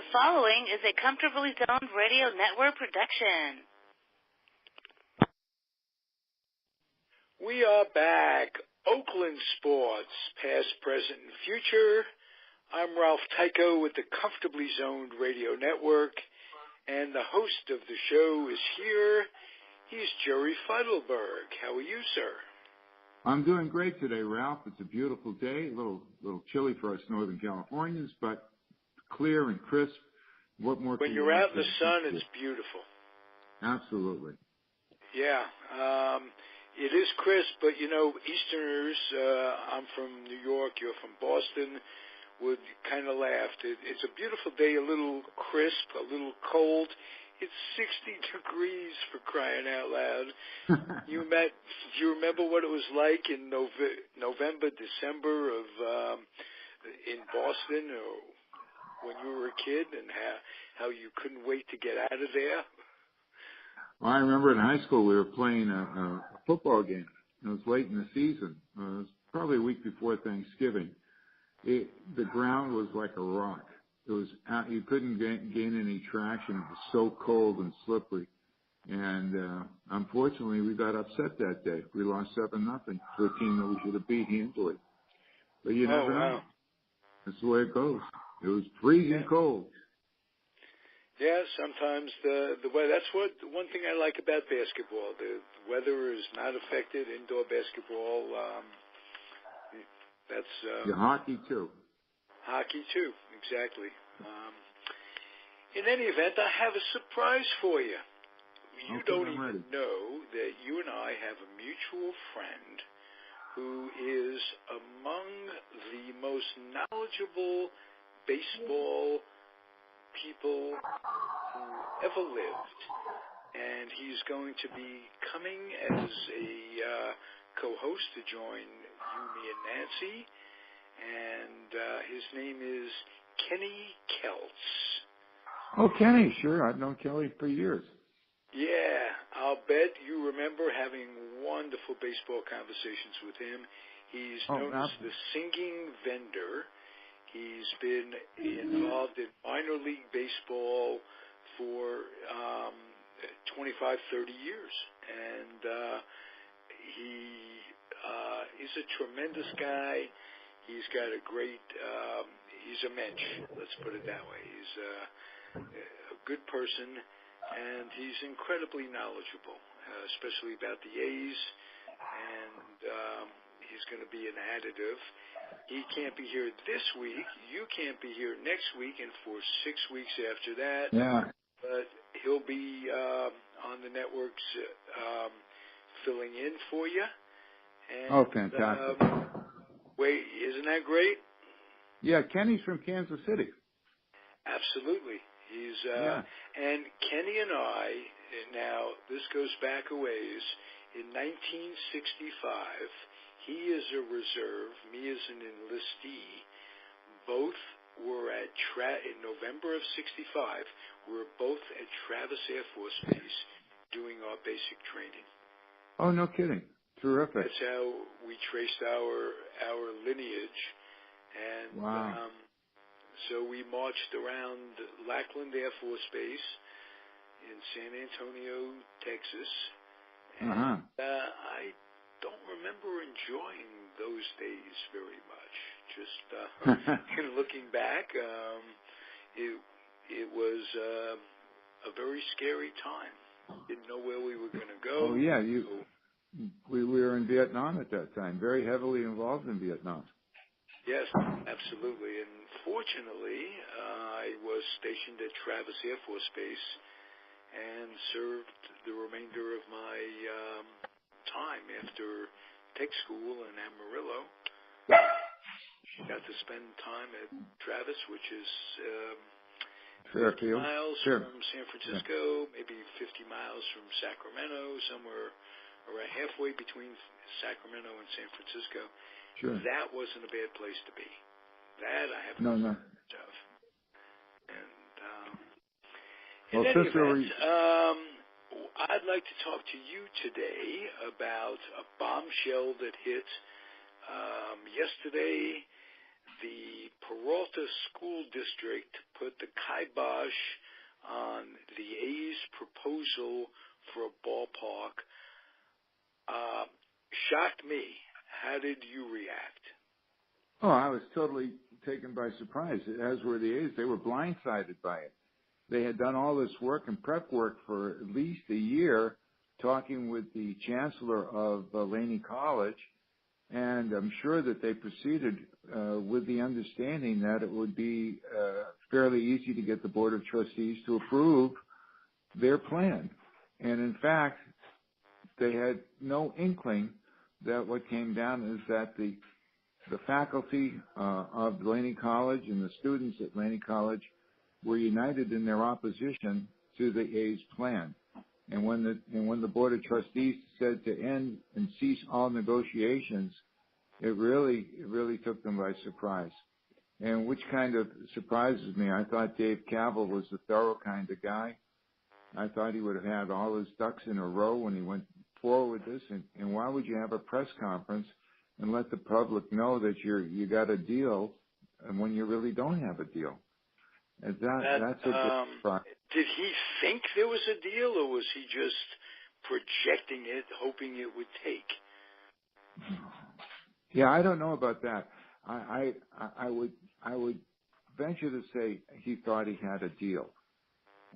The following is a Comfortably Zoned Radio Network production. We are back. Oakland Sports, past, present, and future. I'm Ralph Tyko with the Comfortably Zoned Radio Network, and the host of the show is here. He's Jerry Feitelberg. How are you, sir? I'm doing great today, Ralph. It's a beautiful day, a little chilly for us Northern Californians, but clear and crisp. What more? When you're out in the sun, it's beautiful. Absolutely. Yeah. It is crisp, but, you know, Easterners, I'm from New York, you're from Boston, would kind of laugh. It's a beautiful day, a little crisp, a little cold. It's 60 degrees, for crying out loud. Do you remember what it was like in November, December of in Boston, or when you were a kid, and how you couldn't wait to get out of there? Well, I remember in high school we were playing a football game. It was late in the season. It was probably a week before Thanksgiving. The ground was like a rock. It was you couldn't gain any traction. It was so cold and slippery. And unfortunately, we got upset that day. We lost 7-0 to a team that we should have beat handily. But you never know. That's the way it goes. It was freezing cold. Yeah, sometimes the weather. That's one thing I like about basketball. The weather is not affected. Indoor basketball. That's hockey too. Hockey too, exactly. In any event, I have a surprise for you. You don't even know that you and I have a mutual friend who is among the most knowledgeable baseball people who ever lived, and he's going to be coming as a co-host to join you, me, and Nancy, and his name is Kenny Keltz. Oh, Kenny, sure. I've known Kelly for years. Yeah, I'll bet you remember having wonderful baseball conversations with him. He's known as the singing vendor. He's been involved in minor league baseball for 25, 30 years. And he is a tremendous guy. He's got a great, he's a mensch, let's put it that way. He's a good person, and he's incredibly knowledgeable, especially about the A's. And he's going to be an additive. He can't be here this week. You can't be here next week, and for 6 weeks after that. Yeah. But he'll be on the networks filling in for you. And, fantastic. Wait, isn't that great? Yeah, Kenny's from Kansas City. Absolutely. He's and Kenny and I, now this goes back a ways, in 1965, he is a reserve, me as an enlistee. Both were at in November of 65. We were both at Travis Air Force Base doing our basic training. Oh, no kidding! Terrific. That's how we traced our lineage, and so we marched around Lackland Air Force Base in San Antonio, Texas, and I don't remember enjoying those days very much. Just looking back, it was a very scary time. Didn't know where we were going to go. Oh yeah, we were in Vietnam at that time, very heavily involved in Vietnam. Yes, absolutely. And fortunately, I was stationed at Travis Air Force Base and served the remainder of my time after tech school in Amarillo. Got to spend time at Travis, which is 50 miles from San Francisco, maybe 50 miles from Sacramento, somewhere around halfway between Sacramento and San Francisco. Sure. That wasn't a bad place to be. That I have no. of. And in any event, I'd like to talk to you today about a bombshell that hit yesterday. The Peralta School District put the kibosh on the A's proposal for a ballpark shocked me. How did you react? Oh, I was totally taken by surprise, as were the A's. They were blindsided by it. They had done all this work and prep work for at least a year, talking with the chancellor of Laney College, and I'm sure that they proceeded with the understanding that it would be fairly easy to get the Board of Trustees to approve their plan. And in fact, they had no inkling that what came down is that the faculty of Laney College and the students at Laney College were united in their opposition to the A's plan. And when the Board of Trustees said to end and cease all negotiations, it really took them by surprise. And which kind of surprises me, I thought Dave Cavell was a thorough kind of guy. I thought he would have had all his ducks in a row when he went forward with this. And why would you have a press conference and let the public know that you got a deal and when you really don't have a deal? That's a big surprise. Did he think there was a deal, or was he just projecting it, hoping it would take? Yeah, I don't know about that. I would venture to say he thought he had a deal.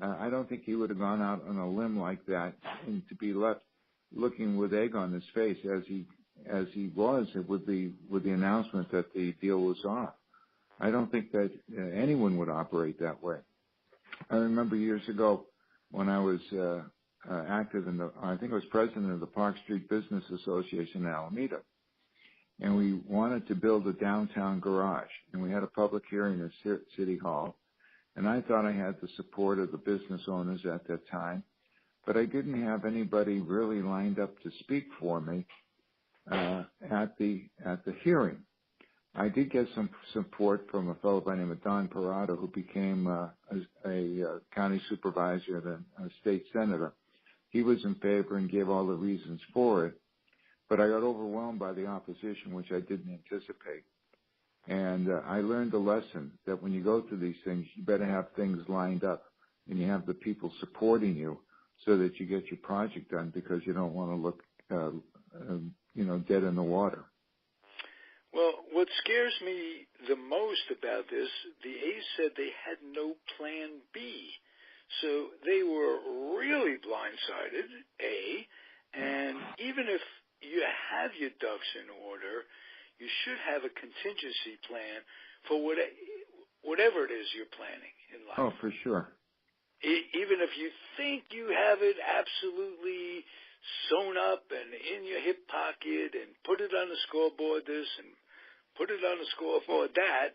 I don't think he would have gone out on a limb like that and to be left looking with egg on his face as he was with the announcement that the deal was off. I don't think that anyone would operate that way. I remember years ago when I was active I think I was president of the Park Street Business Association in Alameda, and we wanted to build a downtown garage, and we had a public hearing at City Hall, and I thought I had the support of the business owners at that time, but I didn't have anybody really lined up to speak for me at the hearing. I did get some support from a fellow by the name of Don Parada, who became a county supervisor, then a state senator. He was in favor and gave all the reasons for it, but I got overwhelmed by the opposition, which I didn't anticipate. And I learned a lesson that when you go through these things, you better have things lined up and you have the people supporting you so that you get your project done, because you don't want to look, dead in the water. Well, what scares me the most about this, the A's said they had no plan B. So they were really blindsided, A, and even if you have your ducks in order, you should have a contingency plan for whatever it is you're planning in life. Oh, for sure. Even if you think you have it absolutely sewn up and in your hip pocket and put it on the scoreboard this and put it on the scoreboard that,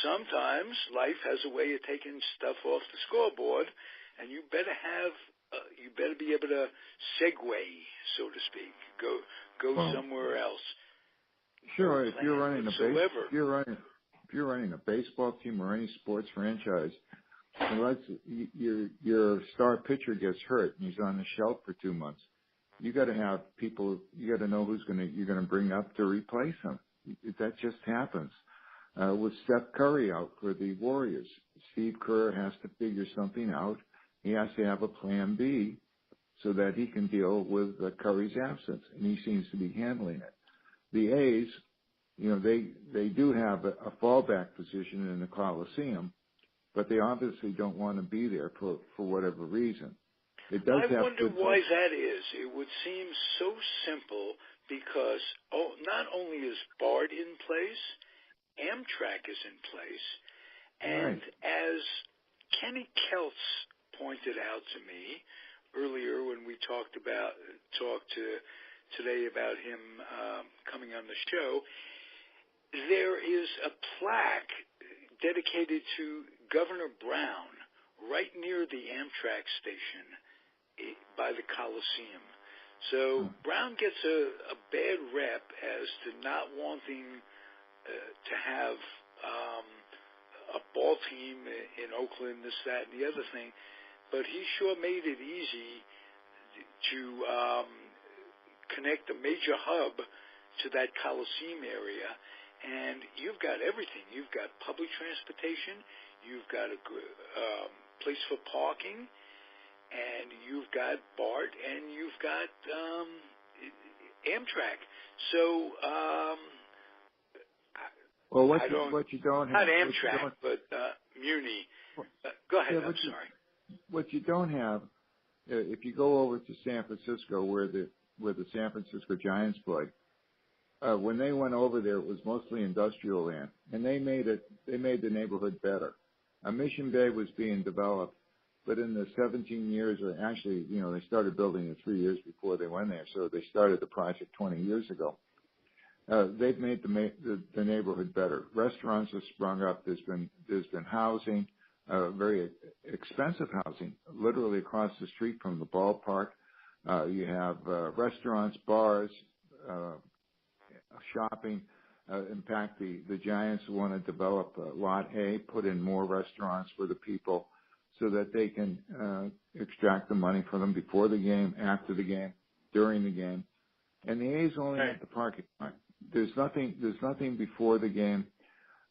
sometimes life has a way of taking stuff off the scoreboard, and you better be able to segue, so to speak, go somewhere else. Sure, if you're running a baseball team or any sports franchise, unless your star pitcher gets hurt and he's on the shelf for 2 months, you got to have people. You got to know you're going to bring up to replace him. That just happens. With Steph Curry out for the Warriors, Steve Kerr has to figure something out. He has to have a plan B so that he can deal with Curry's absence, and he seems to be handling it. The A's, they do have a fallback position in the Coliseum, but they obviously don't want to be there for whatever reason. I wonder why that is. It would seem so simple because not only is BART in place, Amtrak is in place, and as Kenny Keltz pointed out to me earlier when we talked today about him coming on the show, there is a plaque dedicated to Governor Brown right near the Amtrak station by the Coliseum. So Brown gets a bad rep as to not wanting to have a ball team in Oakland, this, that, and the other thing, but he sure made it easy to connect a major hub to that Coliseum area, and you've got everything. You've got public transportation, you've got a place for parking, and you've got BART, and you've got Amtrak. So, well, what you don't have, not Amtrak, but Muni. Go ahead. I'm sorry. What you don't have, if you go over to San Francisco, where the San Francisco Giants play, when they went over there, it was mostly industrial land, and they made the neighborhood better. Mission Bay was being developed, but in the 17 years, or actually, they started building it 3 years before they went there, so they started the project 20 years ago. They've made the neighborhood better. Restaurants have sprung up. There's been housing, very expensive housing, literally across the street from the ballpark. You have restaurants, bars, shopping. In fact, the Giants want to develop Lot A, put in more restaurants for the people so that they can extract the money from them before the game, after the game, during the game. And the A's only have the parking lot. There's nothing before the game.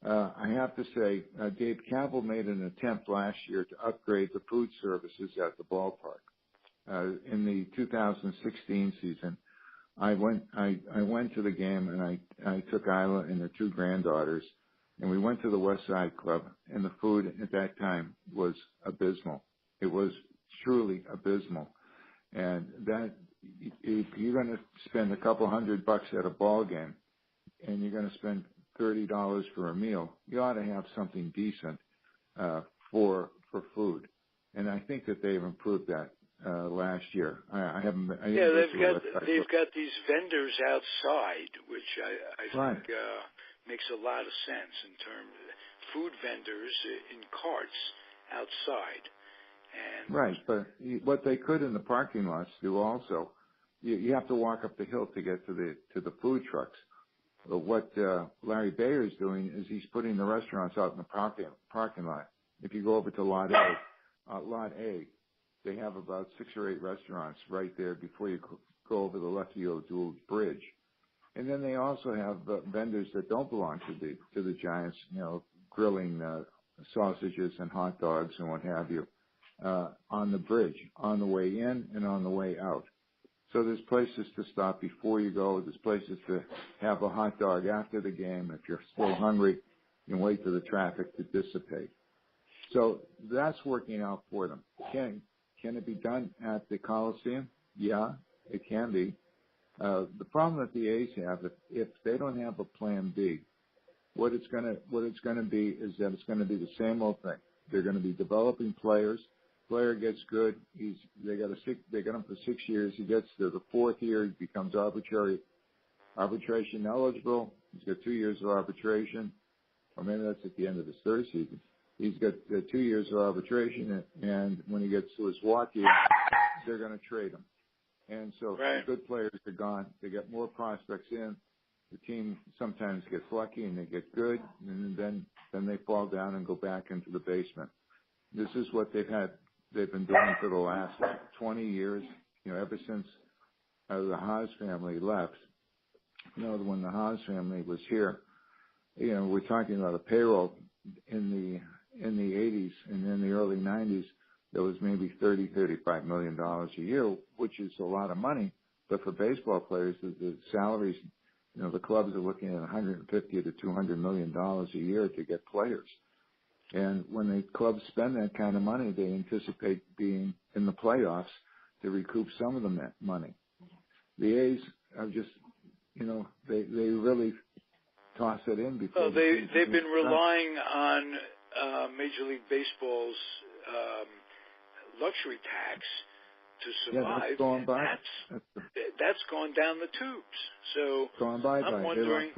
I have to say, Dave Cavill made an attempt last year to upgrade the food services at the ballpark. In the 2016 season, I went to the game, and I took Isla and her two granddaughters, and we went to the West Side Club, and the food at that time was abysmal. It was truly abysmal. And that, if you're going to spend a couple $100 at a ball game, and you're going to spend $30 for a meal, you ought to have something decent for food. And I think that they've improved that last year. I haven't. They've got these vendors outside, which I think makes a lot of sense in terms of food vendors in carts outside. And right, but what they could in the parking lots do also, you have to walk up the hill to get to the food trucks. But what Larry Bayer is doing is he's putting the restaurants out in the parking lot. If you go over to Lot A, they have about 6 or 8 restaurants right there before you go over the Lefty O'Doul Bridge. And then they also have vendors that don't belong to the Giants, grilling sausages and hot dogs and what have you, on the bridge, on the way in and on the way out. So there's places to stop before you go. There's places to have a hot dog after the game. If you're still hungry, you can wait for the traffic to dissipate. So that's working out for them. Can it be done at the Coliseum? Yeah, it can be. The problem that the A's have, if they don't have a plan B, what it's going to be is that it's going to be the same old thing. They're going to be developing players. Player gets good. They got him for 6 years. He gets to the 4th year. He becomes arbitration eligible. He's got 2 years of arbitration, or maybe that's at the end of his 3rd season. He's got 2 years of arbitration, and when he gets to his walk year, they're going to trade him. And so the good players are gone. They get more prospects in. The team sometimes gets lucky and they get good, and then they fall down and go back into the basement. This is what they've been doing for the last 20 years, ever since the Haas family left. When the Haas family was here, we're talking about a payroll in the 80s and in the early 90s, there was maybe $35 million a year, which is a lot of money. But for baseball players, the salaries, the clubs are looking at $150 to $200 million a year to get players. And when the clubs spend that kind of money, they anticipate being in the playoffs to recoup some of the money. The A's are just, they really toss it in before. Well, they've been relying on Major League Baseball's luxury tax to survive. Yeah, that's going by. That's gone down the tubes. So going by. I'm wondering.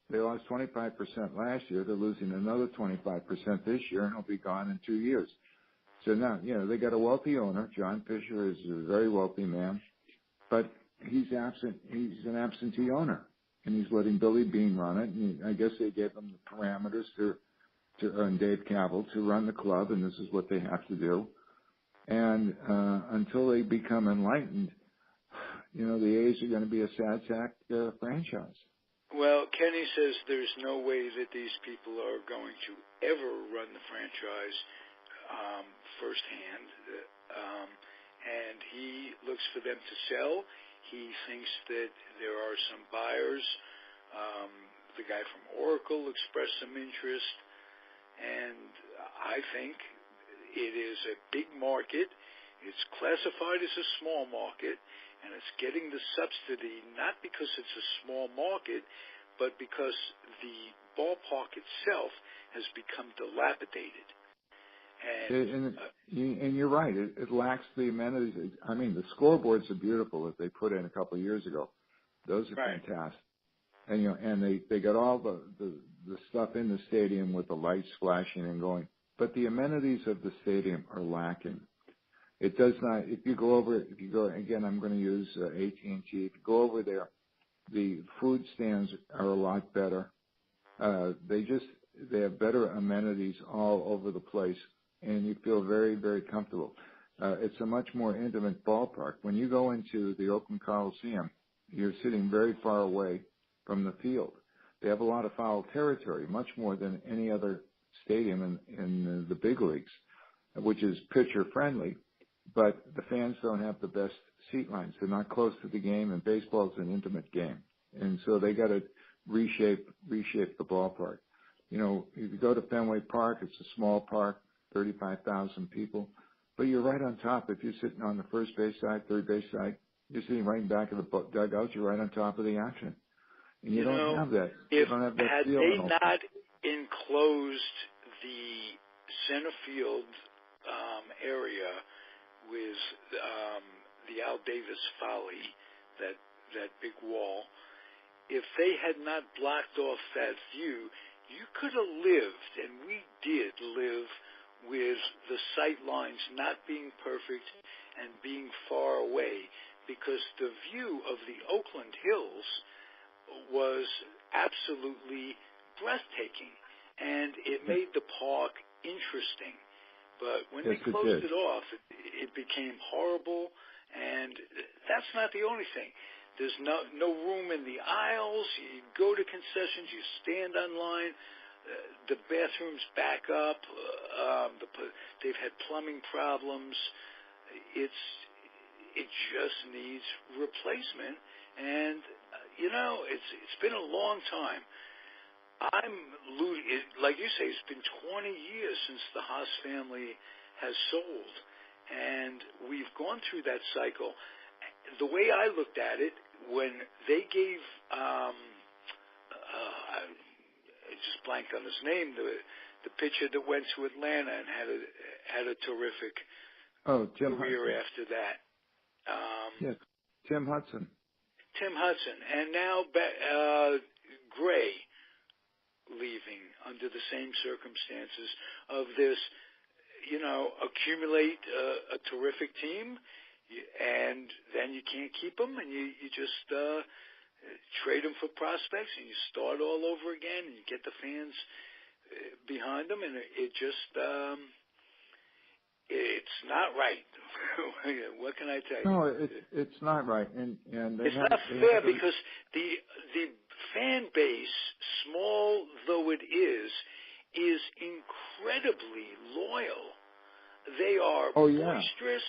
They lost 25% last year. They're losing another 25% this year, and it'll be gone in 2 years. So now, they got a wealthy owner. John Fisher is a very wealthy man, but he's absent. He's an absentee owner, and he's letting Billy Beane run it. And I guess they gave him the parameters and Dave Cavill to run the club, and this is what they have to do. And until they become enlightened, the A's are going to be a sad sack franchise. Well, Kenny says there's no way that these people are going to ever run the franchise firsthand, and he looks for them to sell. He thinks that there are some buyers. The guy from Oracle expressed some interest, and I think it is a big market. It's classified as a small market, and it's getting the subsidy not because it's a small market, but because the ballpark itself has become dilapidated. And you're right. It lacks the amenities. I mean, the scoreboards are beautiful that they put in a couple of years ago. Those are fantastic. And and they got all the stuff in the stadium with the lights flashing and going. But the amenities of the stadium are lacking. It does not. If you go again, I'm going to use AT&T. If you go over there, the food stands are a lot better. They have better amenities all over the place, and you feel very, very comfortable. It's a much more intimate ballpark. When you go into the Oakland Coliseum, you're sitting very far away from the field. They have a lot of foul territory, much more than any other stadium in the big leagues, which is pitcher friendly. But the fans don't have the best seat lines. They're not close to the game, and baseball is an intimate game. And so they got to reshape the ballpark. You know, if you go to Fenway Park, it's a small park, 35,000 people. But you're right on top. If you're sitting on the first base side, third base side, you're sitting right in back of the dugout. You're right on top of the action. And you don't have that. You don't have that had feel. They not enclosed the center field area with the Al Davis Folly, that big wall, if they had not blocked off that view, you could have lived, and we did live, with the sight lines not being perfect and being far away, because the view of the Oakland Hills was absolutely breathtaking, and it made the park interesting. But when they closed it off, it became horrible, and that's not the only thing. There's no room in the aisles. You go to concessions, you stand on line. The bathrooms back up. They've had plumbing problems. It just needs replacement, and it's been a long time. Like you say, it's been 20 years since the Haas family has sold, and we've gone through that cycle. The way I looked at it, when they gave, I just blanked on his name, the pitcher that went to Atlanta and had a terrific career after that. Yes, Tim Hudson. Tim Hudson, and now Gray leaving under the same circumstances of this, accumulate a terrific team, and then you can't keep them, and you just trade them for prospects, and you start all over again, and you get the fans behind them, and it just it's not right. What can I tell you? No, it's not right, and it's not fair because the fan base, small though it is incredibly loyal. They are boisterous.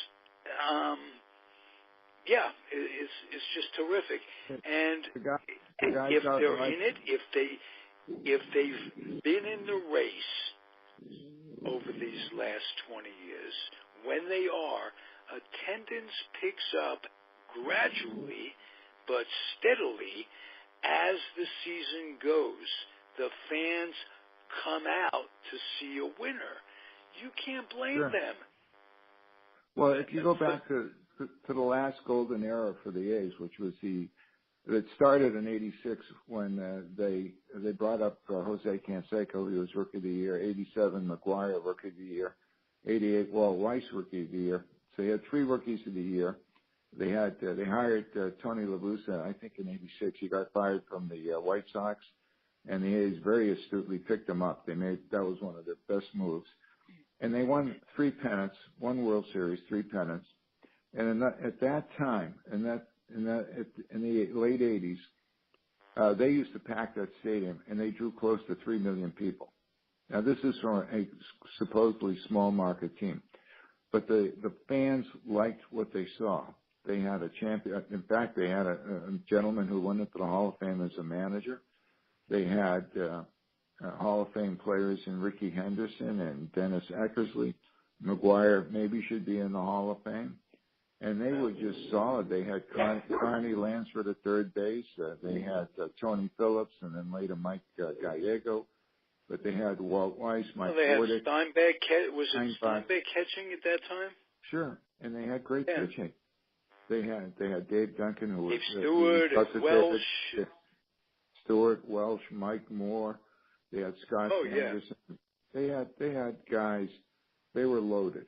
It's just terrific. And if they're in it, if they've been in the race over these last 20 years, when they are, attendance picks up gradually but steadily as the season goes. The fans come out to see a winner. You can't blame them. Well, if you go back to the last golden era for the A's, which was it started in '86 when they brought up Jose Canseco, he was Rookie of the Year. '87, McGuire, Rookie of the Year. '88, Walt Weiss, Rookie of the Year. So they had 3 Rookies of the Year. They hired Tony La Russa, I think in '86. He got fired from the White Sox, and the A's very astutely picked him up. That was one of their best moves. And they won 3 pennants, 1 World Series, 3 pennants. And at that time, in the late '80s, They used to pack that stadium, and they drew close to 3 million people. Now, this is from a supposedly small market team. But the fans liked what they saw. They had a champion. In fact, they had a gentleman who went into the Hall of Fame as a manager. They had Hall of Fame players in Rickey Henderson and Dennis Eckersley. McGuire maybe should be in the Hall of Fame. And they were just solid. They had Carney Lansford at third base. They had Tony Phillips and then later Mike Gallego. But they had Walt Weiss, Mike Fordick. They had Steinbeck. Was it Steinbeck catching at that time? Sure. And they had great pitching. They had Dave Duncan, who was Stewart, Welsh. Stewart, Welsh, Mike Moore. They had Scott Anderson. They had guys. They were loaded.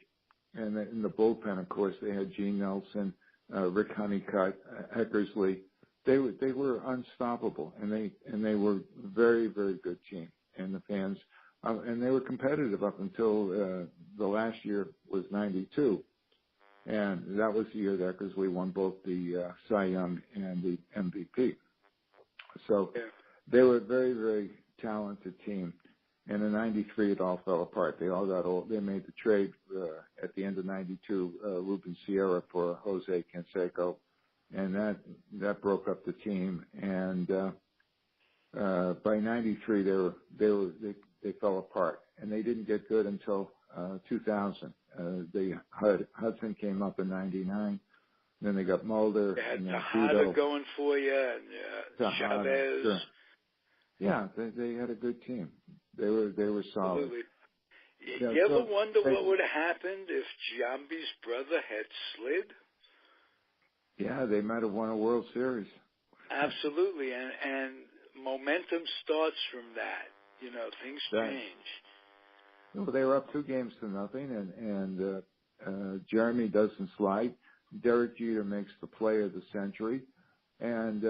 And in the bullpen, of course, they had Gene Nelson, Rick Honeycutt, Eckersley. They were unstoppable, and they were a very, very good team. And the fans, and they were competitive up until the last year was '92, and that was the year that Eckersley won both the Cy Young and the MVP. So they were a very, very talented team. And in '93, it all fell apart. They all got old. They made the trade at the end of '92, Ruben Sierra for Jose Canseco, and that broke up the team. And by '93, they fell apart, and they didn't get good until 2000. Hudson came up in '99. Then they got Mulder. They had and Tejada going for you, and Chavez. Sure. Yeah, they had a good team. They were solid. Absolutely. You ever wonder what would have happened if Giambi's brother had slid? Yeah, they might have won a World Series. Absolutely, and momentum starts from that. You know, things change. Well, they were up 2-0, and Jeremy doesn't slide. Derek Jeter makes the play of the century, and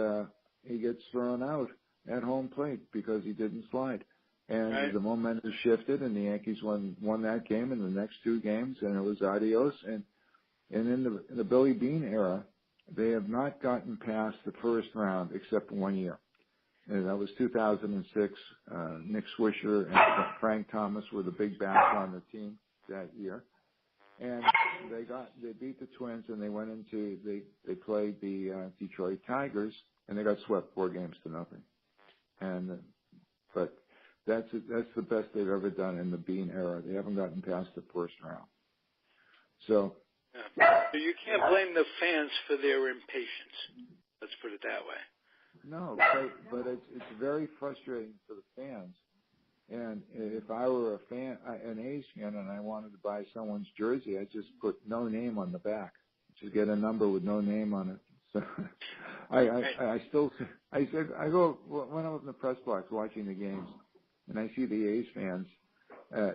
he gets thrown out at home plate because he didn't slide. And the momentum shifted, and the Yankees won that game and the next 2 games, and it was adios. And in the Billy Beane era, they have not gotten past the first round except for 1 year. And that was 2006. Nick Swisher and Frank Thomas were the big bats on the team that year. And they beat the Twins, and they played the Detroit Tigers, and they got swept 4-0. But that's the best they've ever done in the Beane era. They haven't gotten past the first round. So you can't blame the fans for their impatience. Let's put it that way. No, but it's very frustrating for the fans. And if I were an A's fan, and I wanted to buy someone's jersey, I'd just put no name on the back. Just get a number with no name on it. So I go when I'm in the press box watching the games, and I see the A's fans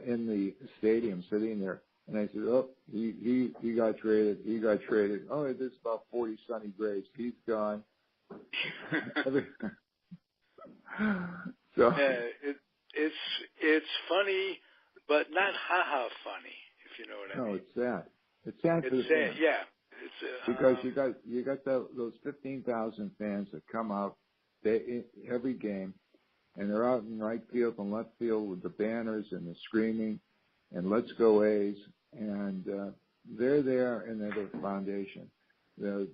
in the stadium sitting there, and I said, "Oh, he got traded. He got traded. Oh, there's about 40 Sonny Graves. He's gone." So it's funny, but not funny, if you know what I mean. No, it's sad. It's sad for the fans. Yeah. Because you got those 15,000 fans that come out every game, and they're out in right field and left field with the banners and the screaming and "Let's go A's," and they're there and they're the foundation. The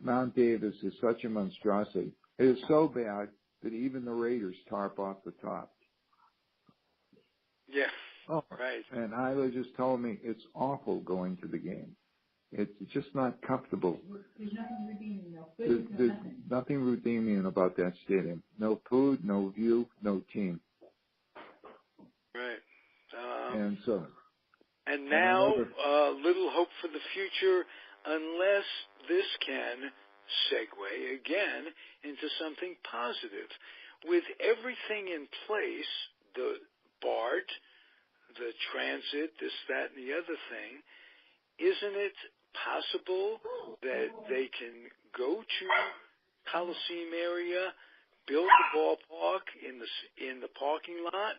Mount Davis is such a monstrosity. It is so bad that even the Raiders tarp off the top. Yeah. Oh, right. And Isla just told me it's awful going to the game. It's just not comfortable. There's nothing redeeming, no food, There's nothing redeeming about that stadium. No food, no view, no team. Right. And now, little hope for the future, unless this can segue again into something positive. With everything in place, the BART, the transit, this, that, and the other thing, isn't it possible that they can go to Coliseum area, build a ballpark in the parking lot,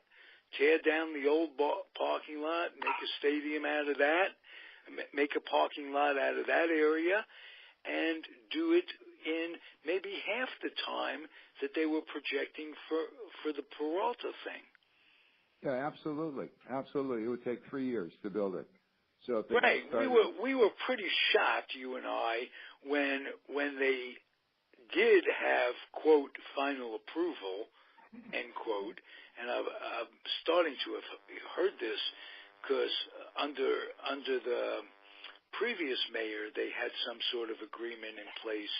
tear down the old parking lot, make a stadium out of that, make a parking lot out of that area, and do it in maybe half the time that they were projecting for the Peralta thing. Yeah, absolutely. Absolutely. It would take 3 years to build it. So if right. We were pretty shocked, you and I, when they did have, quote, final approval, end quote, and I'm starting to have heard this because under the previous mayor, they had some sort of agreement in place,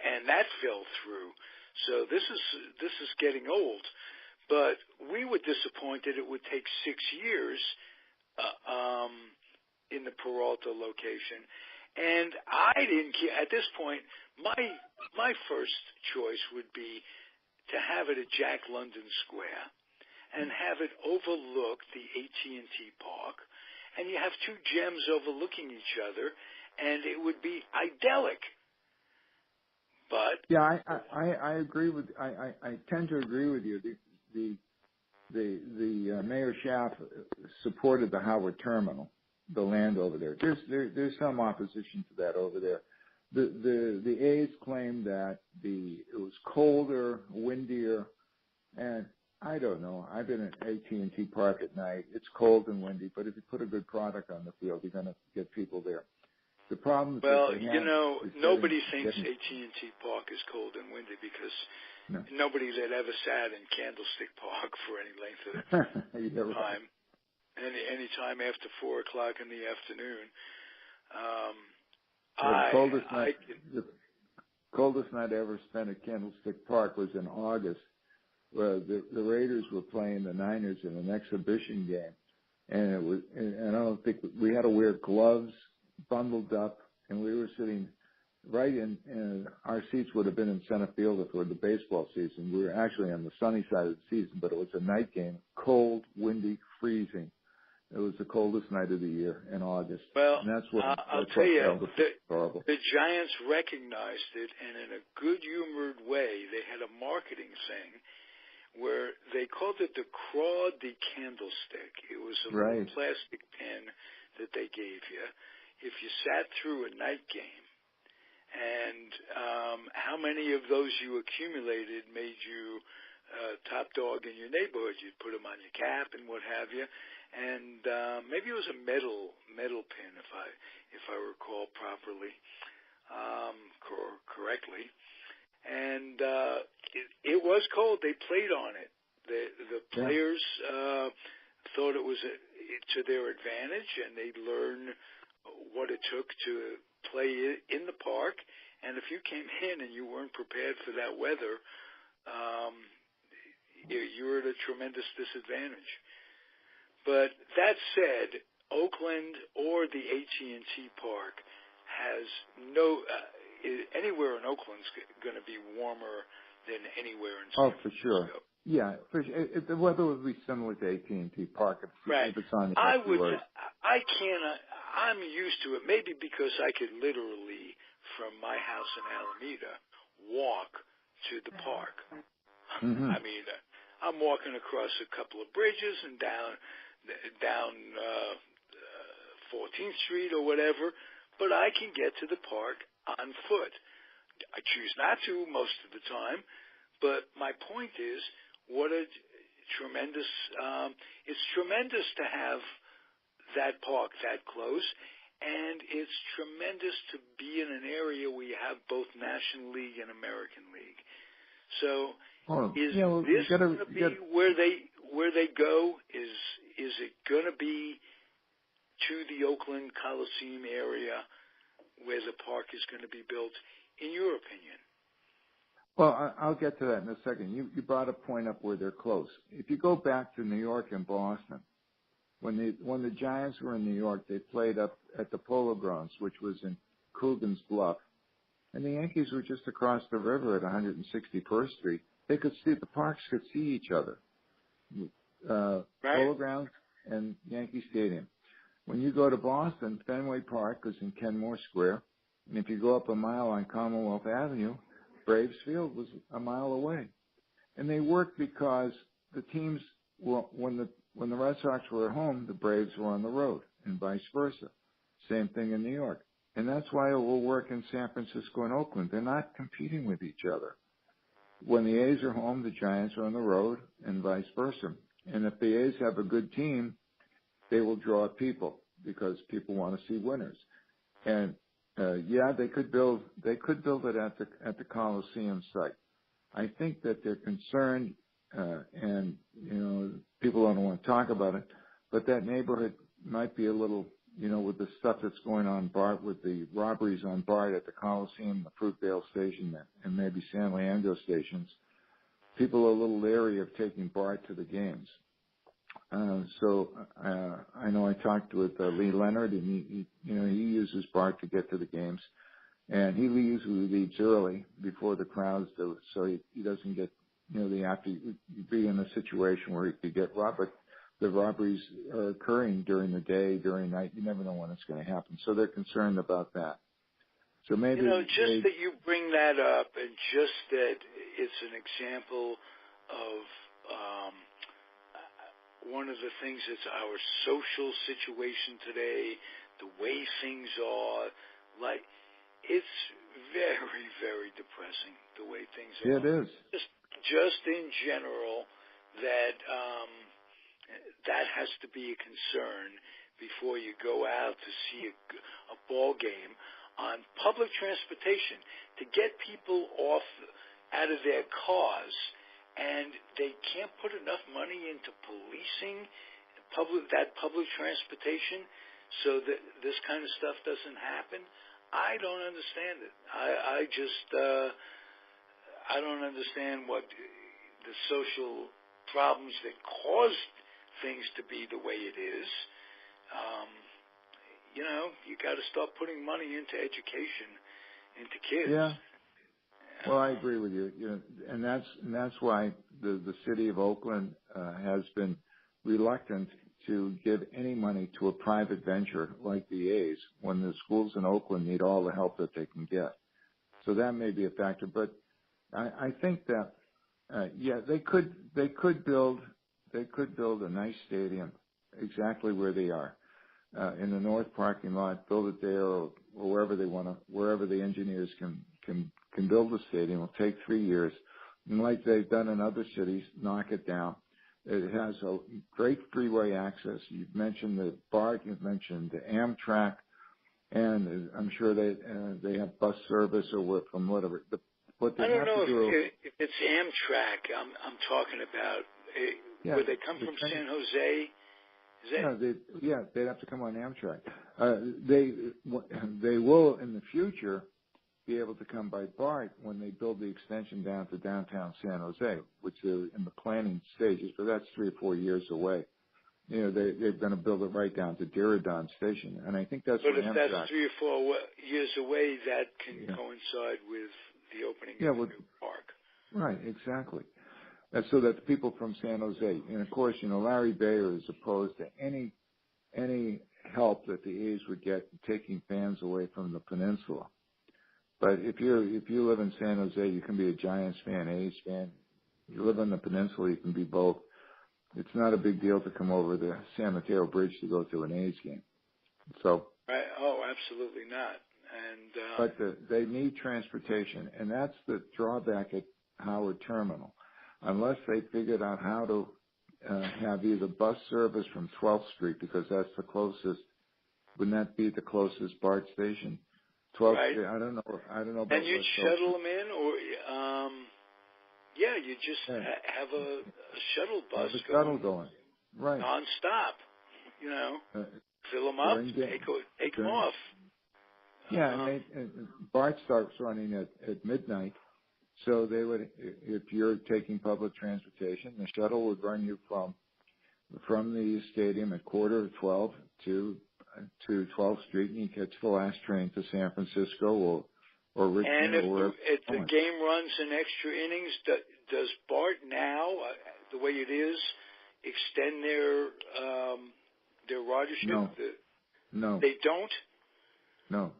and that fell through. So this is getting old. But we were disappointed it would take 6 years in the Peralta location. And I didn't care. At this point, my first choice would be to have it at Jack London Square and have it overlook the AT&T Park. And you have two gems overlooking each other, and it would be idyllic. But yeah, I agree with. I tend to agree with you. The Mayor Schaaf supported the Howard Terminal, the land over there. There's some opposition to that over there. The A's claim that it was colder, windier, and I don't know. I've been at AT&T Park at night. It's cold and windy, but if you put a good product on the field, you're going to get people there. The problem. Well, nobody thinks AT&T Park is cold and windy because nobody that ever sat in Candlestick Park for any length of time, any time after 4:00 in the afternoon. The coldest night I ever spent at Candlestick Park was in August, where the Raiders were playing the Niners in an exhibition game, and I don't think we had to wear gloves, bundled up, and we were sitting right in our seats would have been in center field for the baseball season. We were actually on the sunny side of the season, but it was a night game, cold, windy, freezing. It was the coldest night of the year in August. Well, and that's what I'll tell you, the Giants recognized it, and in a good-humored way, they had a marketing thing where they called it the Crawdie Candlestick. It was a little plastic pin that they gave you if you sat through a night game. And how many of those you accumulated made you top dog in your neighborhood? You'd put them on your cap and what have you. And maybe it was a metal pin, if I recall properly, correctly. And it was cold. They played on it. The players thought it was to their advantage, and they'd learn what it took to play in the park. And if you came in and you weren't prepared for that weather, you were at a tremendous disadvantage. But that said, Oakland or the AT&T Park has no anywhere in Oakland's going to be warmer than anywhere in San Francisco. For sure. Yeah, for sure. The weather would be similar to AT&T Park if it's on the I'm used to it, maybe because I could literally, from my house in Alameda, walk to the park. Mm-hmm. I mean, I'm walking across a couple of bridges and down 14th Street or whatever, but I can get to the park on foot. I choose not to most of the time, but my point is, what a tremendous, it's tremendous to have that park that close, and it's tremendous to be in an area where you have both National League and American League. So this going to be where they go? Is it going to be to the Oakland Coliseum area where the park is going to be built, in your opinion? Well, I'll get to that in a second. You brought a point up where they're close. If you go back to New York and Boston, when the Giants were in New York, they played up at the Polo Grounds, which was in Coogan's Bluff, and the Yankees were just across the river at 161st Street. The parks could see each other. Polo Grounds and Yankee Stadium. When you go to Boston, Fenway Park is in Kenmore Square, and if you go up a mile on Commonwealth Avenue, Braves Field was a mile away. And they worked because the teams were, when the Red Sox were at home, the Braves were on the road, and vice versa. Same thing in New York. And that's why it will work in San Francisco and Oakland. They're not competing with each other. When the A's are home, the Giants are on the road, and vice versa. And if the A's have a good team, they will draw people because people want to see winners. And they could build it at the Coliseum site. I think that they're concerned, and people don't want to talk about it, but that neighborhood might be a little, with the stuff that's going on, Bart, with the robberies on Bart at the Coliseum, the Fruitvale Station, and maybe San Leandro stations. People are a little leery of taking Bart to the games. So I know I talked with Lee Leonard, and he uses Bart to get to the games, and he usually leaves early before the crowds do, so he doesn't get, they have to be in a situation where he could get robbed. But the robberies are occurring during the day, during night. You never know when it's going to happen, so they're concerned about that. So maybe that you bring that up, and just that it's an example of one of the things that's our social situation today, the way things are, like, it's very, very depressing the way things are. It is. Just in general, that has to be a concern before you go out to see a ball game on public transportation, to get people out of their cars. And they can't put enough money into policing that public transportation so that this kind of stuff doesn't happen. I don't understand it. I don't understand what the social problems that caused things to be the way it is. You got to start putting money into education, into kids. Yeah. Well, I agree with you. And that's why the city of Oakland has been reluctant to give any money to a private venture like the A's when the schools in Oakland need all the help that they can get. So that may be a factor. But I think that they could build a nice stadium exactly where they are in the north parking lot. Build it there or wherever they want to, wherever the engineers can build a stadium. It'll take 3 years. And like they've done in other cities, knock it down. It has a great freeway access. You've mentioned the BART, you've mentioned the Amtrak, and I'm sure they have bus service or from whatever. I don't know if it's Amtrak I'm talking about. Where they come from San Jose. They'd have to come on Amtrak. They will in the future be able to come by BART when they build the extension down to downtown San Jose, which is in the planning stages, but that's 3 or 4 years away. They're going to build it right down to Diridon Station, and I think that's. But if that's 3 or 4 years away, that can coincide with the opening of the new park. Right, exactly. So that the people from San Jose, and of course, Larry Bayer is opposed to any help that the A's would get taking fans away from the peninsula. But if you live in San Jose, you can be a Giants fan, A's fan. You live on the peninsula, you can be both. It's not a big deal to come over the San Mateo Bridge to go to an A's game. So. Right. Oh, absolutely not. And but they need transportation, and that's the drawback at Howard Terminal. Unless they figured out how to have either bus service from 12th Street, because that's the closest. Wouldn't that be the closest BART station? 12th Street. I don't know. About and you'd shuttle them in, or you just have a shuttle bus. Have a shuttle going. Right. Non-stop. Fill them up, take them off. Yeah, and BART starts running at midnight. So they would, if you're taking public transportation, the shuttle would run you from the stadium at 11:45 to 12th Street, and you catch the last train to San Francisco or Richmond. And if the game runs in extra innings, does BART now, the way it is, extend their ridership? No. They don't? No.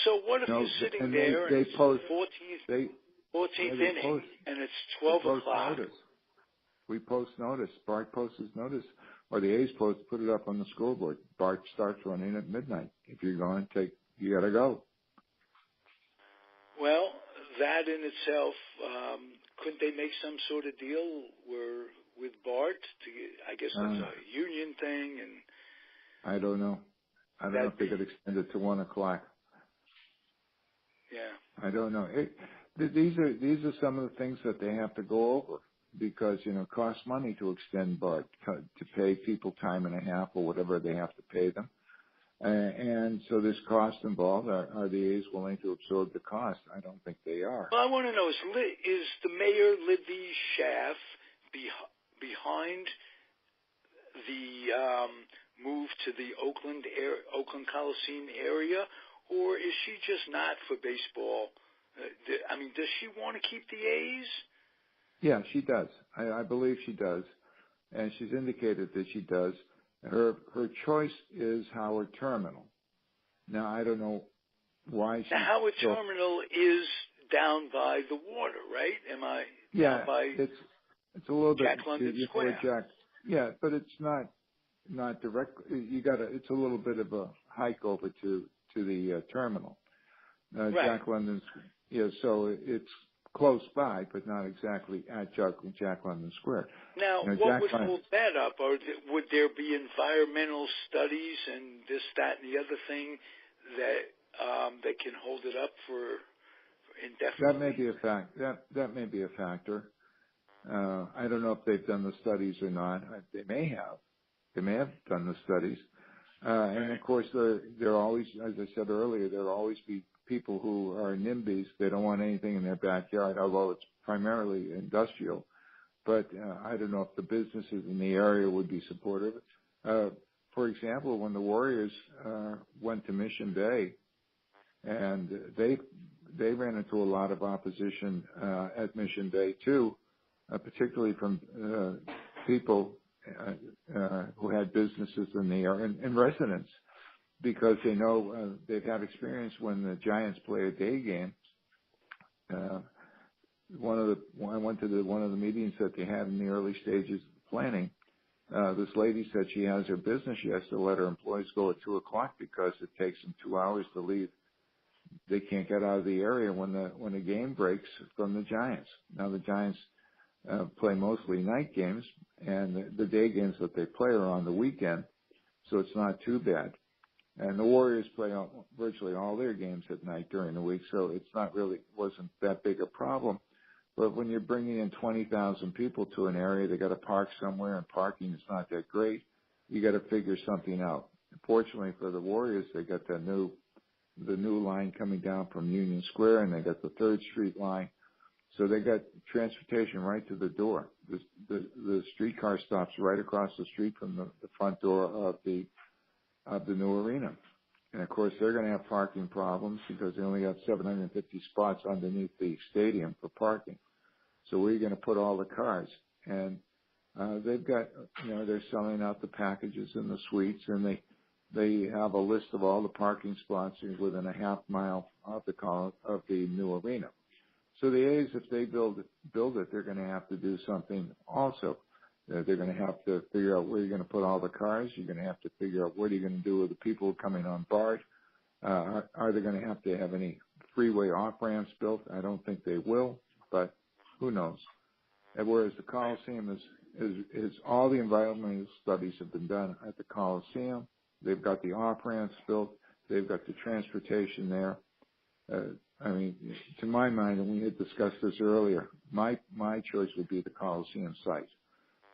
So what if you're sitting there and it's the 14th inning and it's 12 o'clock? We post notice. BART posts notice, or the A's put it up on the scoreboard. BART starts running at midnight. If you're going to take you got to go. Well, that in itself, couldn't they make some sort of deal with Bart? I guess that's a union thing, and I don't know. I don't know if they could extend it to 1 o'clock. Yeah. I don't know. These are some of the things that they have to go over because, it costs money to extend BART, to pay people time and a half or whatever they have to pay them. And so there's cost involved. Are the A's willing to absorb the cost? I don't think they are. Well, I want to know, is the mayor, Libby Schaaf, behind the move to the Oakland Coliseum area, or is she just not for baseball? Does she want to keep the A's? Yeah, she does. I believe she does, and she's indicated that she does. Her choice is Howard Terminal. Now, I don't know why she... Now, Howard Terminal is down by the water, right? Yeah, by it's a little bit... Jack London Square. Yeah, but it's not direct. It's a little bit of a hike over to the terminal. Right. Jack London, so it's close by, but not exactly at Jack London Square. Now, what would hold that up? Or would there be environmental studies and this, that, and the other thing that can hold it up for indefinitely? That may be a fact. That may be a factor. I don't know if they've done the studies or not. They may have. They may have done the studies. And of course, there always, as I said earlier, there'll always be people who are NIMBYs. They don't want anything in their backyard, although it's primarily industrial. But I don't know if the businesses in the area would be supportive. For example, when the Warriors went to Mission Bay, and they ran into a lot of opposition at Mission Bay too, particularly from people who had businesses in the area and residents, because they know they've had experience when the Giants play a day game. I went to one of the meetings that they had in the early stages of planning. This lady said she has her business. She has to let her employees go at 2 o'clock because it takes them 2 hours to leave. They can't get out of the area when the game breaks from the Giants. Now the Giants play mostly night games, and the day games that they play are on the weekend, so it's not too bad. And the Warriors play virtually all their games at night during the week, so wasn't that big a problem. But when you're bringing in 20,000 people to an area, they got to park somewhere, and parking is not that great. You got to figure something out. Fortunately for the Warriors, they got the new line coming down from Union Square, and they got the 3rd Street line. So they got transportation right to the door. The streetcar stops right across the street from the front door of the new arena. And of course, they're going to have parking problems because they only got 750 spots underneath the stadium for parking. So where are you going to put all the cars? And they've got, they're selling out the packages and the suites, and they have a list of all the parking spots within a half mile of the new arena. So the A's, if they build it, they're going to have to do something also. They're going to have to figure out where you're going to put all the cars. You're going to have to figure out what are you going to do with the people coming on BART. Are they going to have any freeway off-ramps built? I don't think they will, but who knows? And whereas the Coliseum is all the environmental studies have been done at the Coliseum. They've got the off-ramps built. They've got the transportation there. To my mind, and we had discussed this earlier, my choice would be the Coliseum site,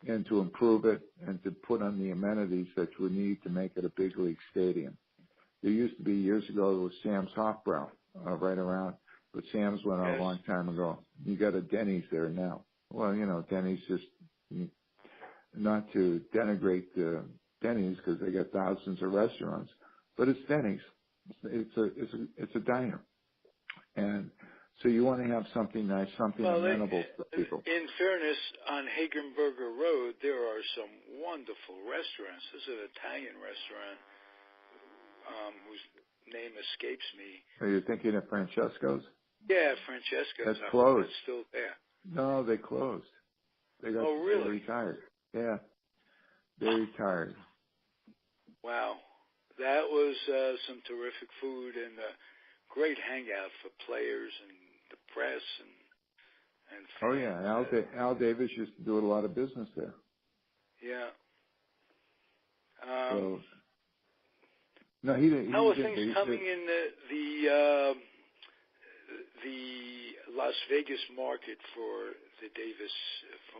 and to improve it and to put on the amenities that you would need to make it a big league stadium. There used to be years ago, there was Sam's Hofbrau right around, but Sam's went out a long time ago. You got a Denny's there now. Well, Denny's just, not to denigrate Denny's because they got thousands of restaurants, but it's Denny's. It's a diner. And so you want to have something nice, something amenable for people. In fairness, on Hagenberger Road, there are some wonderful restaurants. There's an Italian restaurant whose name escapes me. Are you thinking of Francesco's? Yeah, Francesco's. That's closed. It's still there. No, they closed. They really? retired. Yeah, they retired. Wow. that was some terrific food and a great hangout for players and the press and fans. Oh yeah, Al Davis used to do a lot of business there. Yeah. So, no, he didn't. How are things coming in the Las Vegas market for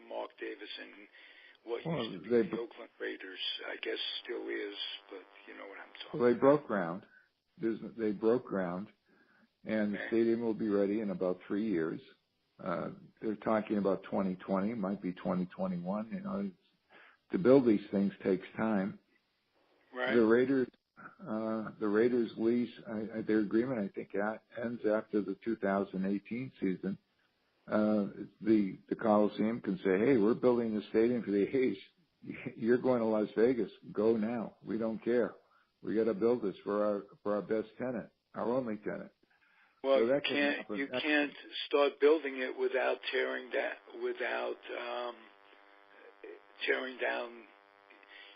Mark Davis and what used to be the Oakland Raiders? I guess still is, but you know what I'm talking about. Well, they broke ground. They broke ground, and the stadium will be ready in about 3 years. They're talking about 2020, it might be 2021. You know, to build these things takes time. Right. The Raiders lease, their agreement, I think, ends after the 2018 season. The Coliseum can say, "Hey, we're building the stadium for the A's. You're going to Las Vegas. Go now. We don't care. We got to build this for our best tenant, our only tenant." Well, so you can't start building it without tearing down.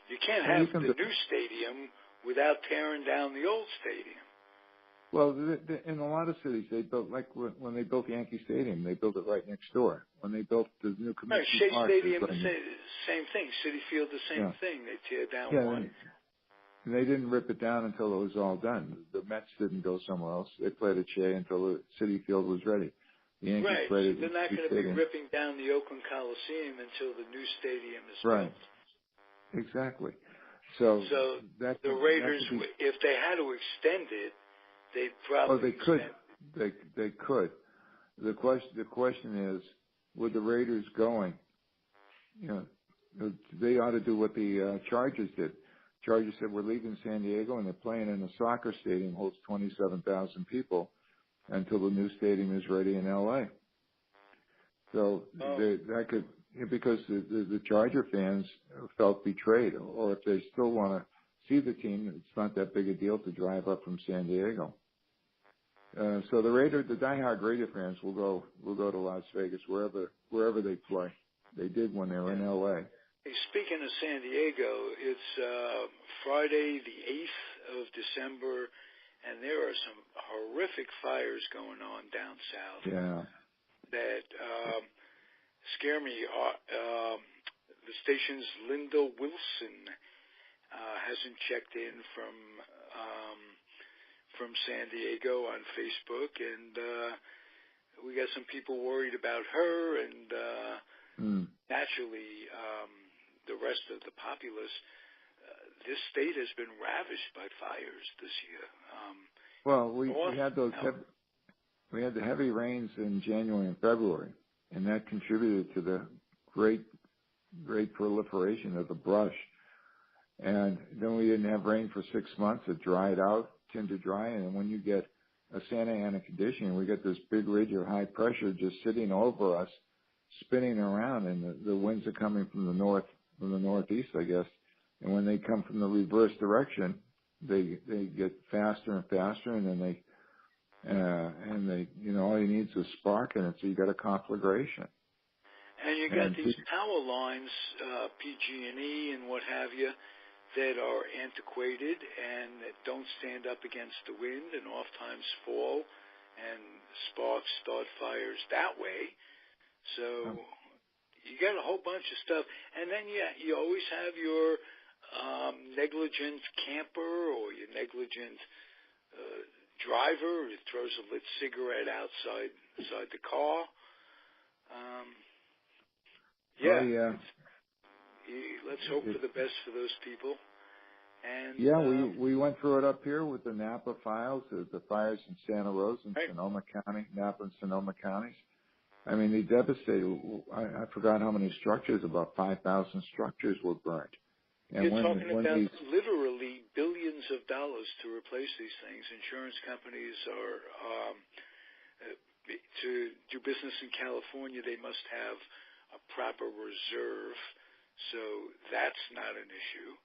You can't have the new stadium without tearing down the old stadium. Well, in a lot of cities, they built, like when they built Yankee Stadium, they built it right next door. When they built the new community Shea park, Stadium, same thing. Citi Field, the same thing. They tear down one. And they didn't rip it down until it was all done. The Mets didn't go somewhere else. They played at Shea until the Citi Field was ready. The Yankees played at They're not going to be ripping down the Oakland Coliseum until the new stadium is built. Exactly. So the Raiders, if they had to extend it, they'd probably They could. The question is, with the Raiders going, you know, they ought to do what the Chargers did. Chargers said, we're leaving San Diego, and they're playing in a soccer stadium, holds 27,000 people until the new stadium is ready in L.A. So that could, because the Charger fans felt betrayed, or if they still want to see the team, it's not that big a deal to drive up from San Diego. So the diehard Raider fans will go to Las Vegas wherever they play. They did when they were in L.A. Hey, speaking of San Diego, it's Friday the 8th of December, and there are some horrific fires going on down south. Yeah. That scare me. The station's Linda Wilson hasn't checked in from San Diego on Facebook, and we got some people worried about her, and naturally the rest of the populace. This state has been ravished by fires this year. Well, we had those. We had the heavy rains in January and February, and that contributed to the great proliferation of the brush. And then we didn't have rain for 6 months. It dried out, tended to dry, and when you get a Santa Ana condition, we get this big ridge of high pressure just sitting over us, spinning around, and the winds are coming from the northeast, I guess. And when they come from the reverse direction, they get faster and faster, and then they all you need is a spark in it, so you got a conflagration. And you got these power lines, PG&E and what have you, that are antiquated and that don't stand up against the wind and oftentimes fall, and sparks start fires that way. So you got a whole bunch of stuff. And then, you always have your negligent camper or your negligent driver who throws a lit cigarette outside the car. Let's hope for the best for those people. And we went through it up here with the Napa files, the fires in Santa Rosa and Sonoma County, Napa and Sonoma counties. I mean, they devastated. I forgot how many structures. About 5,000 structures were burnt. And you're talking about literally billions of dollars to replace these things. Insurance companies are to do business in California. They must have a proper reserve, so that's not an issue.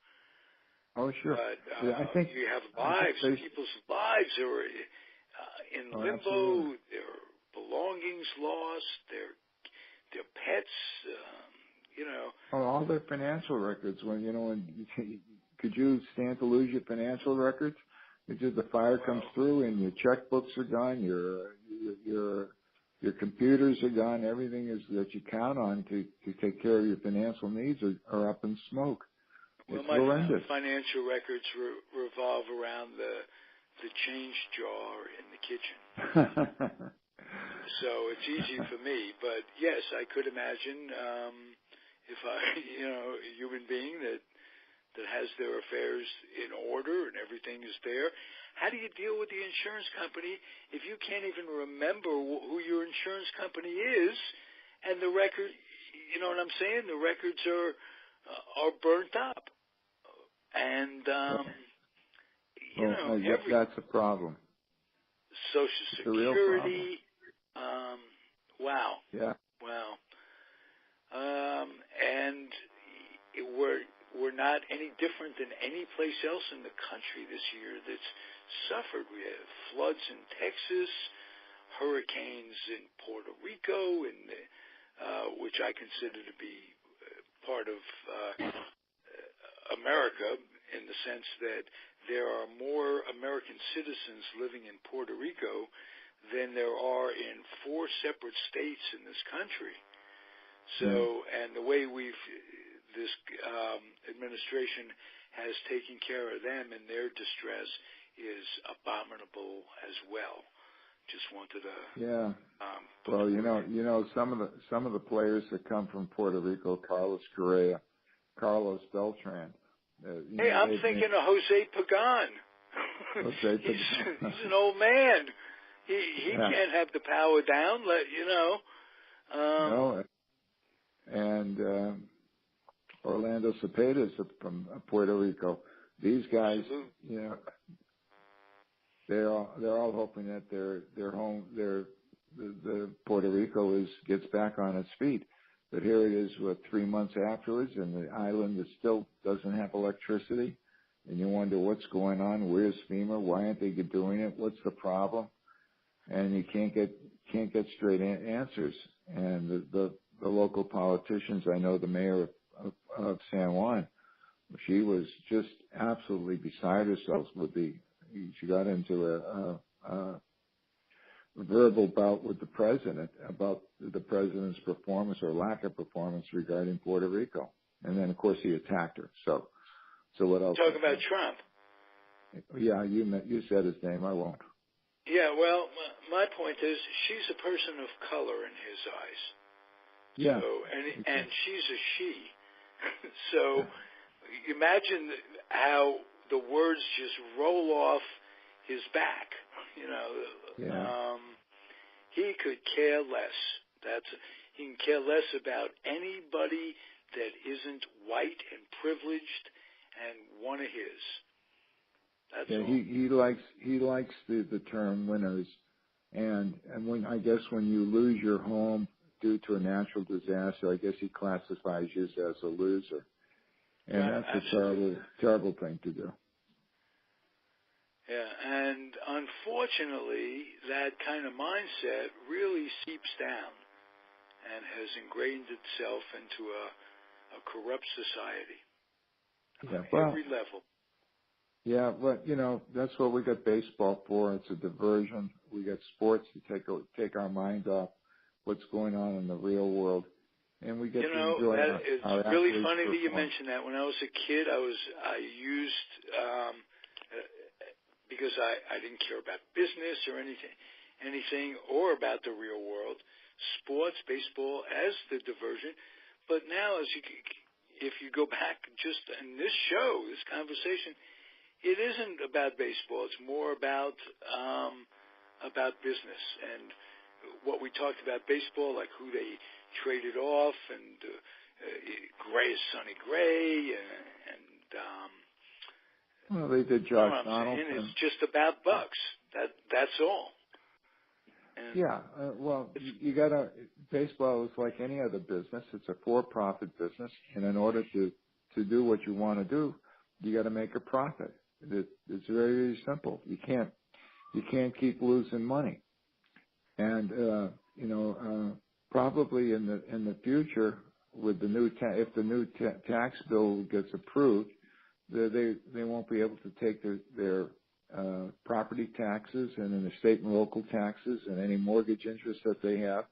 Oh, sure. But I think you have lives. People's lives are in limbo. Absolutely. Their belongings lost. Their pets. All their financial records. When could you stand to lose your financial records? It's just the fire comes through and your checkbooks are gone, your computers are gone, everything is that you count on to take care of your financial needs are up in smoke. It's horrendous. My financial records revolve around the change jar in the kitchen. So it's easy for me. But yes, I could imagine if a human being that has their affairs in order and everything is there. How do you deal with the insurance company if you can't even remember who your insurance company is and the record, you know what I'm saying? The records are burnt up. And, that's a problem. Social Security. Wow. Yeah. Wow. And we're not any different than any place else in the country this year that's suffered. We have floods in Texas, hurricanes in Puerto Rico, and which I consider to be part of America in the sense that there are more American citizens living in Puerto Rico than there are in 4 separate states in this country. So, and the way this administration has taken care of them and their distress is abominable as well. Just wanted to. Yeah. Well, some of the players that come from Puerto Rico, Carlos Correa, Carlos Beltran. I'm thinking of Jose Pagan. He's an old man. He can't have the power down. No. And Orlando Cepeda from Puerto Rico. These guys, they're all hoping that their home, the Puerto Rico gets back on its feet. But here it is, 3 months afterwards, and the island still doesn't have electricity. And you wonder what's going on. Where's FEMA? Why aren't they doing it? What's the problem? And you can't get straight answers. And the local politicians, I know the mayor of San Juan, she was just absolutely beside herself she got into a verbal bout with the president about the president's performance or lack of performance regarding Puerto Rico. And then, of course, he attacked her. So what else? Talk about Trump. Yeah, you said his name. I won't. Yeah, well, my point is she's a person of color in his eyes. Yeah. So, and she's a she. So imagine how the words just roll off his back. He could care less. He can care less about anybody that isn't white and privileged and one of his. That's all. He likes the term winners, and when you lose your home due to a natural disaster, I guess he classifies you as a loser, and that's a terrible thing to do. Yeah, and unfortunately, that kind of mindset really seeps down and has ingrained itself into a corrupt society on every level. Yeah, but that's what we got baseball for. It's a diversion. We got sports to take our mind off what's going on in the real world, and we get to enjoy it's really funny that you mentioned that. When I was a kid, I used because I didn't care about business or anything or about the real world, sports, baseball as the diversion. But now, if you go back just in this show, this conversation, it isn't about baseball. It's more about business and what we talked about baseball, like who they traded off and Sonny Gray and well, they did Josh Donaldson. It's just about bucks. That's all. And you got baseball is like any other business. It's a for-profit business, and in order to do what you want to do, you got to make a profit. It's very, very simple. You can't keep losing money, and probably in the future with the new if the new tax bill gets approved, they won't be able to take their property taxes and then the state and local taxes and any mortgage interest that they have.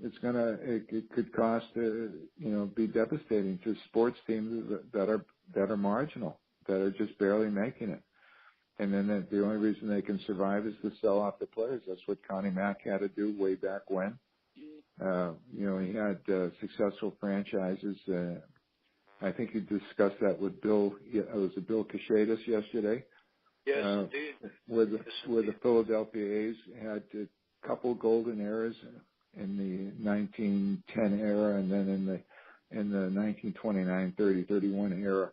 It could cost be devastating to sports teams that are marginal, that are just barely making it. And then the only reason they can survive is to sell off the players. That's what Connie Mack had to do way back when. He had successful franchises. I think you discussed that with Bill. It was Bill Cachetas yesterday. Yes, indeed. Where the Philadelphia A's had a couple golden eras in the 1910 era, and then in the 1929, 30, 31 era,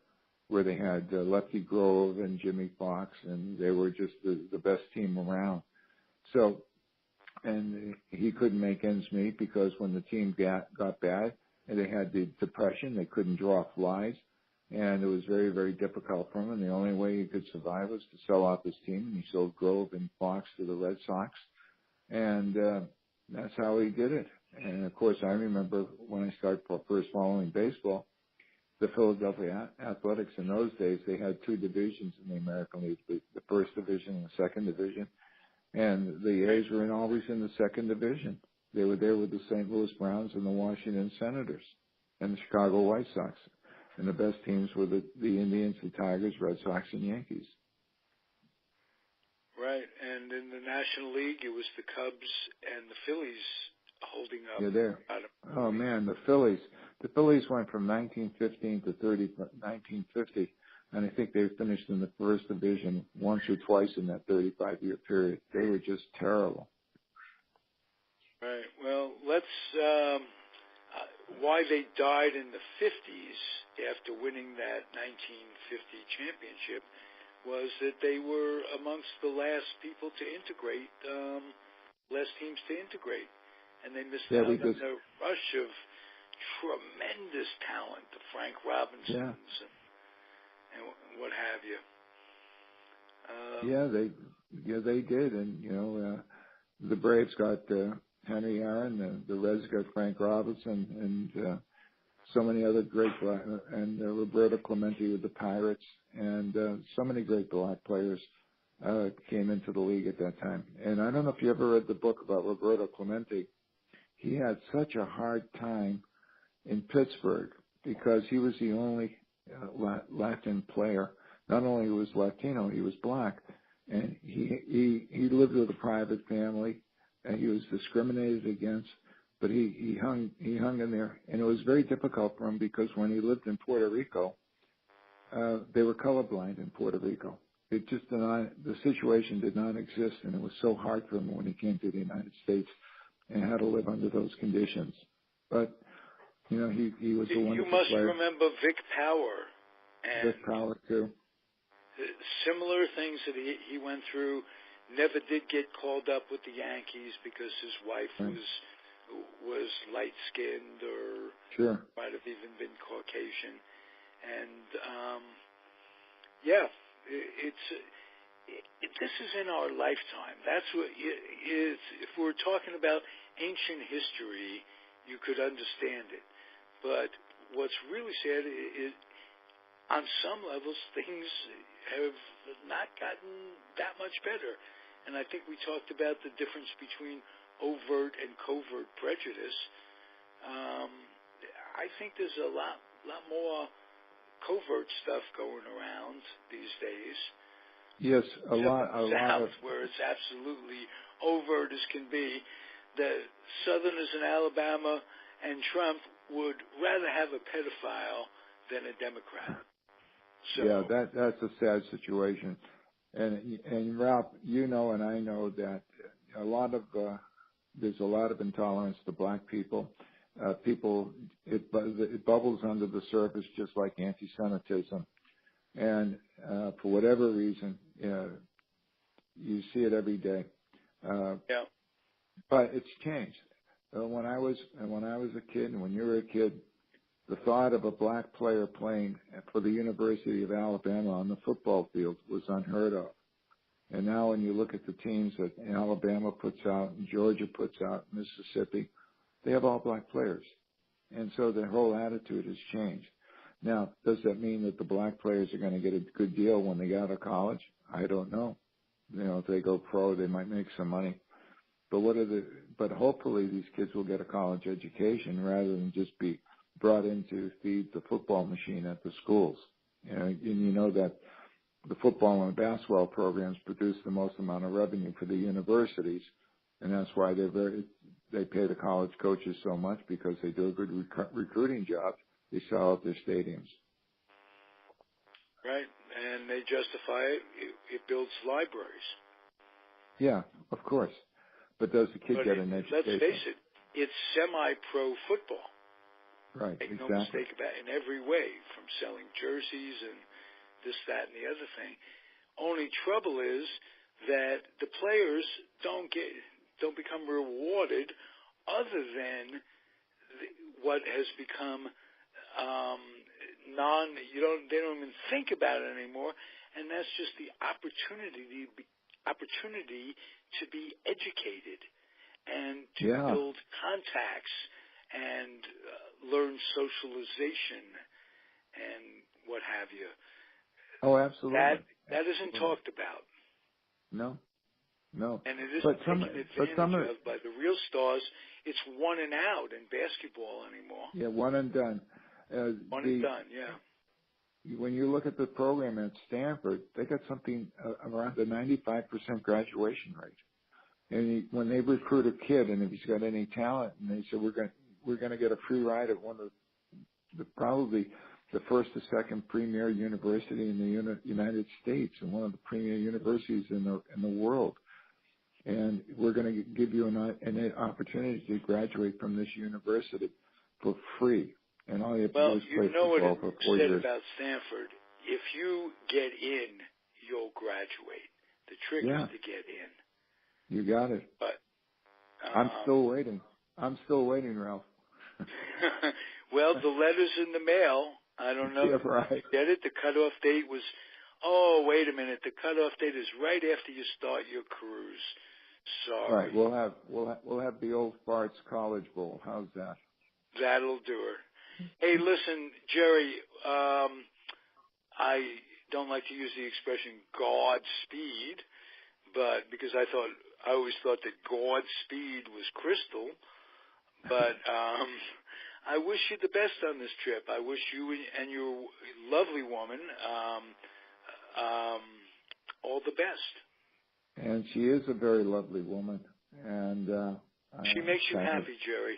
where they had Lefty Grove and Jimmy Fox, and they were just the best team around. So, and he couldn't make ends meet because when the team got bad and they had the depression, they couldn't draw flies, and it was very, very difficult for him. And the only way he could survive was to sell off his team, and he sold Grove and Fox to the Red Sox, and that's how he did it. And of course, I remember when I started first following baseball, the Philadelphia Athletics in those days, they had two divisions in the American League, the first division and the second division. And the A's were always in the second division. They were there with the St. Louis Browns and the Washington Senators and the Chicago White Sox. And the best teams were the Indians, the Tigers, Red Sox, and Yankees. Right. And in the National League, it was the Cubs and the Phillies holding up. You're there. Oh, man, the Phillies. The Phillies went from 1915 to 1950, and I think they finished in the first division once or twice in that 35-year period. They were just terrible. Right. Well, let's why they died in the 50s after winning that 1950 championship was that they were amongst the last people to integrate, last teams to integrate. And they missed out on the rush of tremendous talent, the Frank Robinsons and what have you. They did. And, the Braves got Henry Aaron, the Reds got Frank Robinson, and so many other great black, and Roberto Clemente with the Pirates, and so many great black players came into the league at that time. And I don't know if you ever read the book about Roberto Clemente. He had such a hard time in Pittsburgh because he was the only Latin player. Not only was Latino, he was black, and he lived with a private family, and he was discriminated against. But he hung in there, and it was very difficult for him because when he lived in Puerto Rico, they were colorblind in Puerto Rico. The situation did not exist, and it was so hard for him when he came to the United States and had to live under those conditions. But he was a wonderful player. You must remember Vic Power. And Vic Power too. Similar things that he went through. Never did get called up with the Yankees because his wife was light-skinned or might have even been Caucasian. And, this is in our lifetime. That's what if we're talking about ancient history, you could understand it. But what's really sad is, on some levels, things have not gotten that much better. And I think we talked about the difference between overt and covert prejudice. I think there's a lot more covert stuff going around these days. Yes, a lot where it's absolutely overt as can be. The Southerners in Alabama and Trump would rather have a pedophile than a Democrat. So, that's a sad situation. And Ralph, and I know that there's a lot of intolerance to black people. It bubbles under the surface just like anti-Semitism. And for whatever reason, you see it every day. But it's changed. When I was a kid, and when you were a kid, the thought of a black player playing for the University of Alabama on the football field was unheard of. And now when you look at the teams that Alabama puts out, and Georgia puts out, Mississippi, they have all black players. And so the whole attitude has changed. Now, does that mean that the black players are going to get a good deal when they get out of college? I don't know. If they go pro, they might make some money. But hopefully these kids will get a college education rather than just be brought in to feed the football machine at the schools. And you know that the football and basketball programs produce the most amount of revenue for the universities, and that's why they pay the college coaches so much, because they do a good recruiting job. They sell out their stadiums. Right, and they justify it. It builds libraries. Yeah, of course. But does the kid get an education? Let's face it, it's semi-pro football. Right, Make exactly. no mistake about it, in every way, from selling jerseys and this, that, and the other thing. Only trouble is that the players don't become rewarded other than what has become they don't even think about it anymore, and that's just the opportunity to be educated and to build contacts and learn socialization and what have you. Oh, absolutely. That isn't talked about. No. And it isn't taken advantage of by the real stars. It's one and out in basketball anymore. Yeah, one and done. One and done, yeah. When you look at the program at Stanford, they got something around the 95% graduation rate. And when they recruit a kid, and if he's got any talent, and they say we're going to get a free ride at one of probably the first or second premier university in the United States, and one of the premier universities in the world, and we're going to give you an opportunity to graduate from this university for free. And all you have to do is play football for 4 years. Well, you know what it said about Stanford. If you get in, you'll graduate. The trick is to get in. You got it. But I'm still waiting, Ralph. Well, the letter's in the mail. I don't know if you get it. The cutoff date was, wait a minute. The cutoff date is right after you start your cruise. Sorry. Right. We'll have the old farts college bowl. How's that? That'll do her. Hey, listen, Jerry, I don't like to use the expression Godspeed, but because I always thought that Godspeed was crystal, but I wish you the best on this trip. I wish you and your lovely woman all the best. And she is a very lovely woman, and she makes you happy, Jerry.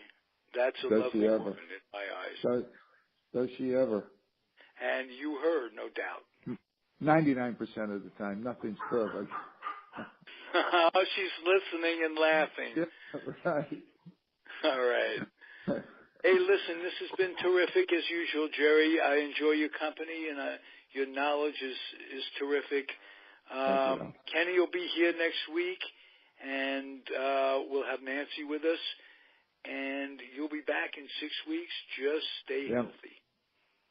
That's a lovely woman in my eyes. Does she ever? And you her, no doubt. 99% of the time. Nothing's perfect. She's listening and laughing. Yeah, right. All right. Hey, listen, this has been terrific as usual, Jerry. I enjoy your company, and your knowledge is terrific. Kenny will be here next week, and we'll have Nancy with us. And you'll be back in 6 weeks. Just stay healthy.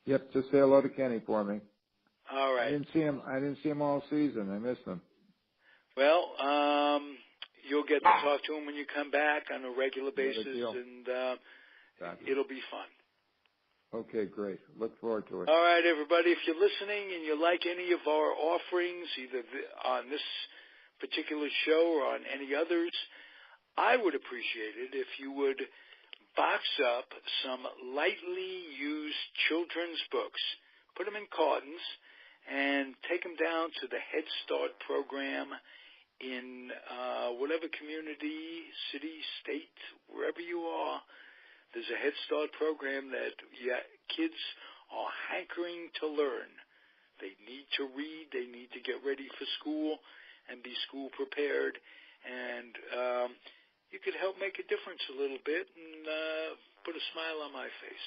Yep, just say hello to Kenny for me. All right. I didn't see him all season. I missed him. Well, you'll get to talk to him when you come back on a regular basis, and it'll be fun. Okay, great. Look forward to it. All right, everybody. If you're listening and you like any of our offerings, either on this particular show or on any others, I would appreciate it if you would box up some lightly used children's books, put them in cartons, and take them down to the Head Start program in whatever community, city, state, wherever you are. There's a Head Start program that kids are hankering to learn. They need to read. They need to get ready for school and be school prepared. And you could help make a difference a little bit and put a smile on my face.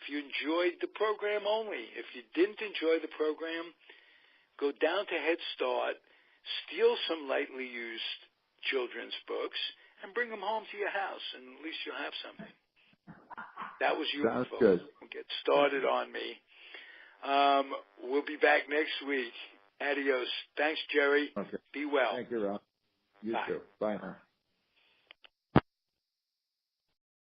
If you enjoyed the program only, if you didn't enjoy the program, go down to Head Start, steal some lightly used children's books, and bring them home to your house, and at least you'll have something. That was you, folks. Good. Get started on me. We'll be back next week. Adios. Thanks, Jerry. Okay. Be well. Thank you, Ralph. You too. Bye now.